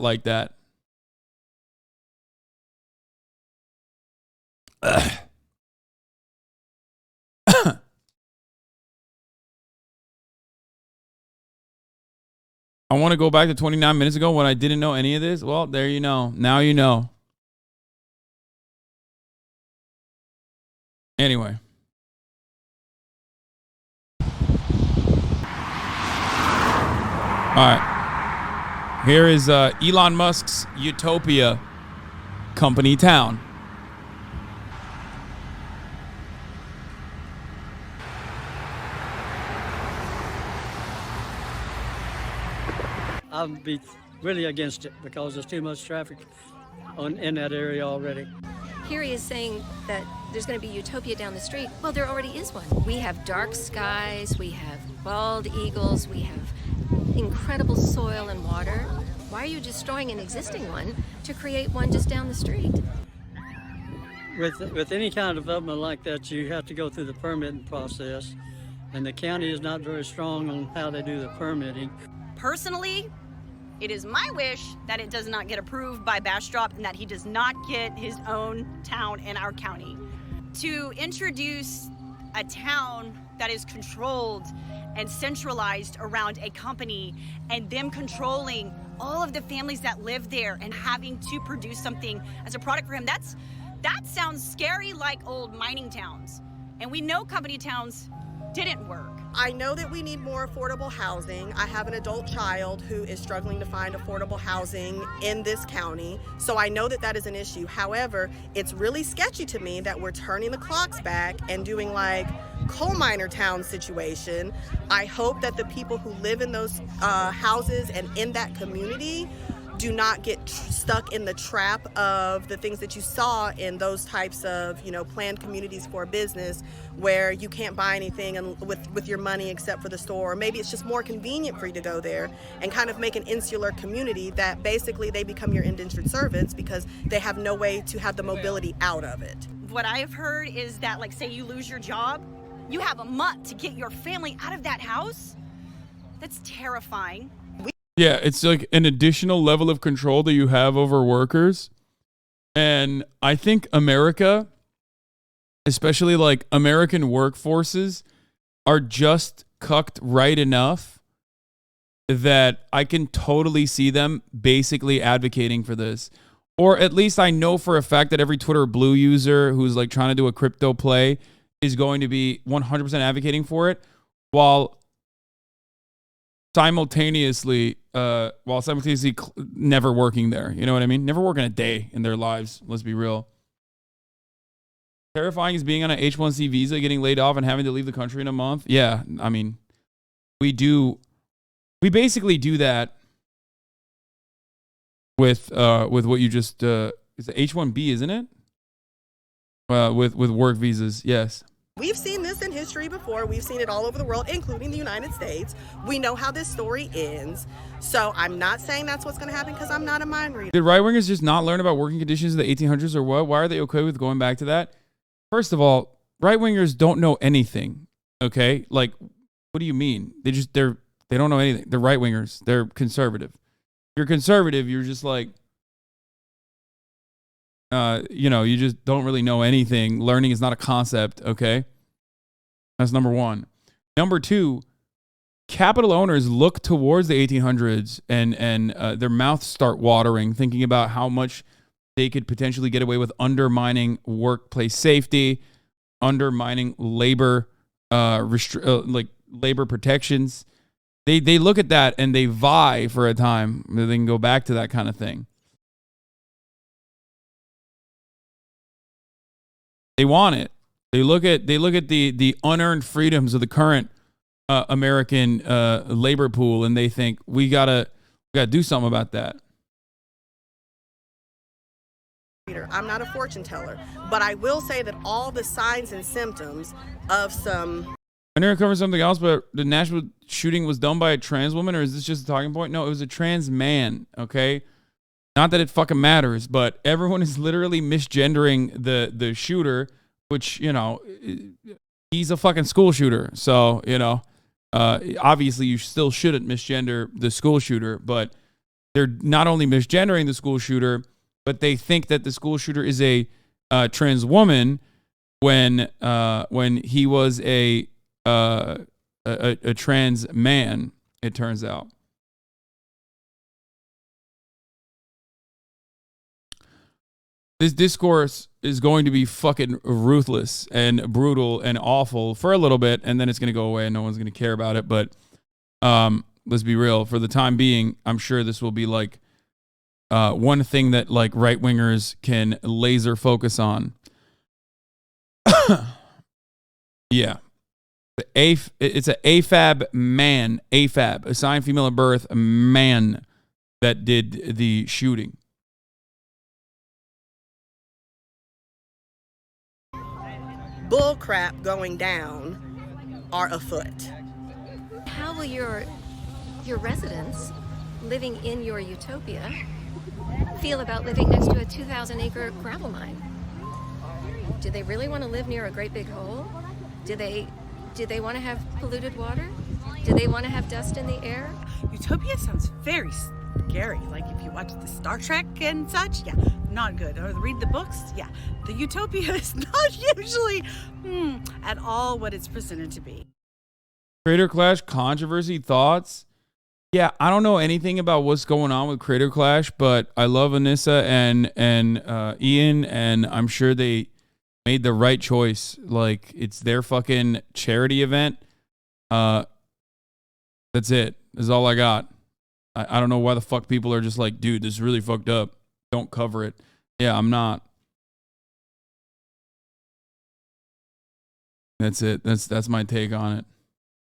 like that. I want to go back to 29 minutes ago when I didn't know any of this. Well, there you know. Now you know. Anyway. All right. Here is Elon Musk's Utopia company town. I'd be really against it because there's too much traffic in that area already. Here he is saying that there's going to be utopia down the street. Well, there already is one. We have dark skies, we have bald eagles, we have incredible soil and water. Why are you destroying an existing one to create one just down the street? With any kind of development like that, you have to go through the permitting process, and the county is not very strong on how they do the permitting. Personally, it is my wish that it does not get approved by Bastrop and that he does not get his own town in our county. To introduce a town that is controlled and centralized around a company and them controlling all of the families that live there and having to produce something as a product for him, that sounds scary, like old mining towns. And we know company towns didn't work. I know that we need more affordable housing. I have an adult child who is struggling to find affordable housing in this county, so I know that that is an issue. However, it's really sketchy to me that we're turning the clocks back and doing like coal miner town situation. I hope that the people who live in those houses and in that community do not get stuck in the trap of the things that you saw in those types of, planned communities for business, where you can't buy anything with your money except for the store. Or maybe it's just more convenient for you to go there and kind of make an insular community that basically they become your indentured servants because they have no way to have the mobility out of it. What I have heard is that, like, say you lose your job, you have a month to get your family out of that house. That's terrifying. Yeah, it's like an additional level of control that you have over workers. And I think America, especially like American workforces, are just cucked right enough that I can totally see them basically advocating for this. Or at least I know for a fact that every Twitter Blue user who's like trying to do a crypto play is going to be 100% advocating for it, while simultaneously never working there. You know what I mean? Never working a day in their lives. Let's be real. Terrifying is being on an H-1C visa, getting laid off, and having to leave the country in a month. Yeah, I mean, we basically do that with what you just it's H-1B, isn't it? With work visas, yes. We've seen this in history before. We've seen it all over the world, including the United States. We know how this story ends. So I'm not saying that's what's going to happen because I'm not a mind reader. Did right-wingers just not learn about working conditions of the 1800s or what? Why are they okay with going back to that? First of all, right-wingers don't know anything, okay? Like, what do you mean? They don't know anything. They're right-wingers. They're conservative. If you're conservative, you're just like, you just don't really know anything. Learning is not a concept, okay? That's number one. Number two, capital owners look towards the 1800s and their mouths start watering, thinking about how much they could potentially get away with undermining workplace safety, undermining labor, labor protections. They look at that and they vie for a time that they can go back to that kind of thing. They want it. They look at the unearned freedoms of the current American labor pool, and they think we gotta do something about that. I'm not a fortune teller, but I will say that all the signs and symptoms of some. I never covered something else, but the Nashville shooting was done by a trans woman, or is this just a talking point? No, it was a trans man. Okay. Not that it fucking matters, but everyone is literally misgendering the shooter, which, he's a fucking school shooter. So, obviously you still shouldn't misgender the school shooter, but they're not only misgendering the school shooter, but they think that the school shooter is a trans woman when he was a trans man, it turns out. This discourse is going to be fucking ruthless and brutal and awful for a little bit, and then it's going to go away and no one's going to care about it. But let's be real. For the time being, I'm sure this will be like one thing that like right-wingers can laser focus on. Yeah. It's an AFAB man, AFAB, assigned female at birth, man, that did the shooting. Bull crap going down are afoot. How will your residents living in your utopia feel about living next to a 2,000-acre gravel mine? Do they really want to live near a great big hole? Do they want to have polluted water? Do they want to have dust in the air? Utopia sounds very scary. Like if you watch the Star Trek and such, yeah, not good. Or read the books, yeah. The utopia is not usually at all what it's presented to be. Creator Clash controversy thoughts? Yeah, I don't know anything about what's going on with Creator Clash, but I love Anissa and Ian, and I'm sure they made the right choice. Like, it's their fucking charity event. That's it. That's all I got. I don't know why the fuck people are just like, dude, this is really fucked up. Don't cover it. Yeah, I'm not. That's it. That's my take on it.